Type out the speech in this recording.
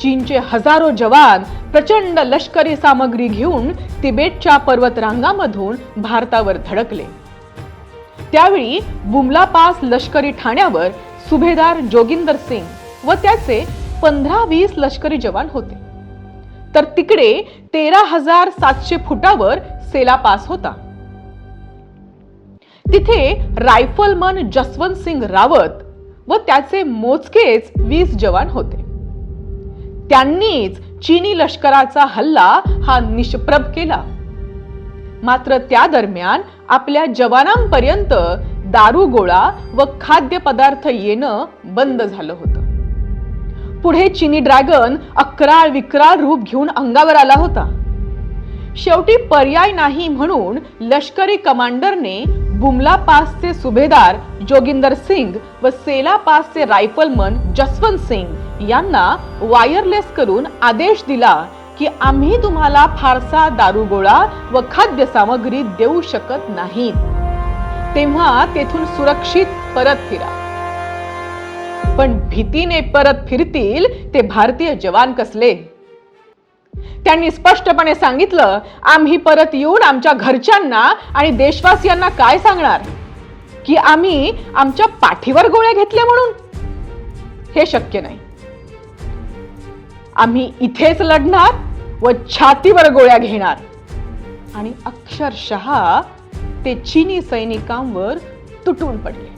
चीनचे हजारो जवान प्रचंड लष्करी सामग्री घेऊन तिबेटच्या पर्वतरांगामधून भारतावर धडकले। त्यावेळी बुमला पास लष्करी ठाण्यावर सुभेदार जोगिंदर सिंग व त्याचे 15-20 लष्करी जवान होते, तर तिकडे 13,700 फुटावर सेला पास होता। तिथे रायफलमन जसवंत सिंग रावत व त्याचे मोजकेच 20 जवान होते। त्यांनीच चीनी लष्कराचा हल्ला हा निष्प्रभ केला। मात्र त्या दरम्यान आपल्या जवानांपर्यंत दारुगोळा व खाद्यपदार्थ येणं बंद झालं होतं। पुढे चीनी ड्रॅगन अक्राळ विक्राळ रूप घेऊन अंगावर आला होता। शेवटी पर्याय नाही म्हणून लष्करी कमांडरने बुमला पासचे सुभेदार जोगिंदर सिंग व सेला पासचे रायफलमन जसवंत सिंग यांना वायरलेस करून आदेश दिला की आम्ही तुम्हाला फारसा दारुगोळा व खाद्य सामग्री देऊ शकत नाही, तेव्हा तेथून सुरक्षित परत फिरा। पण भीतीने परत फिरतील ते भारतीय जवान कसले? त्यांनी स्पष्टपणे सांगितलं, आम्ही परत येऊन आमच्या घरच्यांना आणि देशवासियांना काय सांगणार की आम्ही आमच्या पाठीवर गोळ्या घेतल्या म्हणून? हे शक्य नाही। आम्ही इथेच लढणार व छातीवर गोळ्या घेणार। आणि अक्षरशः ते चीनी सैनिकांवर तुटून पडले।